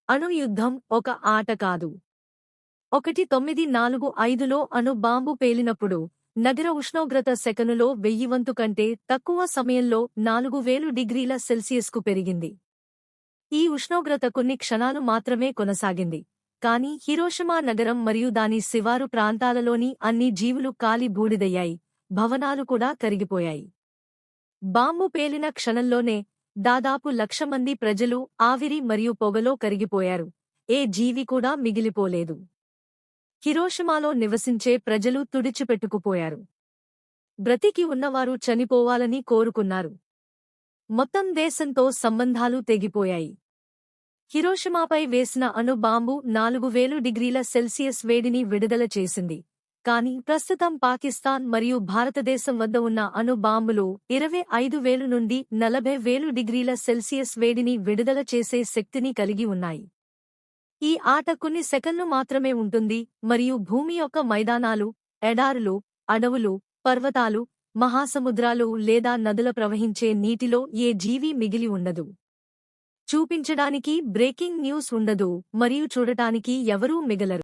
అణు యుద్ధం ఒక ఆట కాదు. 1945లో అణు బాంబు పేలినప్పుడు నగర ఉష్ణోగ్రత సెకనులో 1000 వంతు కంటే తక్కువ సమయంలో 4000 డిగ్రీల సెల్సియస్కు పెరిగింది. ఈ ఉష్ణోగ్రత కొన్ని క్షణాలు మాత్రమే కొనసాగింది. కానీ హిరోషిమా నగరం మరియు దాని శివారు ప్రాంతాలలోని అన్ని జీవులు కాలి బూడిదయ్యాయి, భవనాలు కూడా కరిగిపోయాయి. బాంబు పేలిన క్షణంలోనే దాదాపు 1,00,000 మంది ప్రజలు ఆవిరి మరియు పొగలో కరిగిపోయారు. ఏ జీవి కూడా మిగిలిపోలేదు. హిరోషిమాలో నివసించే ప్రజలు తుడిచిపెట్టుకుపోయారు. బ్రతికి ఉన్నవారు చనిపోవాలని కోరుకున్నారు. మొత్తం దేశంతో సంబంధాలు తెగిపోయాయి. హిరోషిమాపై వేసిన అణు బాంబు 4000 డిగ్రీల సెల్సియస్ వేడిని విడుదల చేసింది. కానీ ప్రస్తుతం పాకిస్తాన్ మరియు భారతదేశం వద్ద ఉన్న అణు బాంబులు 25,000 నుండి 40,000 డిగ్రీల సెల్సియస్ వేడిని విడుదల చేసే శక్తిని కలిగి ఉన్నాయి. ఈ ఆట కొన్ని సెకన్లు మాత్రమే ఉంటుంది మరియు భూమి యొక్క మైదానాలు, ఎడారులు, అడవులు, పర్వతాలు, మహాసముద్రాలు లేదా నదుల ప్రవహించే నీటిలో ఏ జీవి మిగిలి ఉండదు. చూపించడానికి బ్రేకింగ్ న్యూస్ ఉండదు మరియు చూడటానికి ఎవరూ మిగలరు.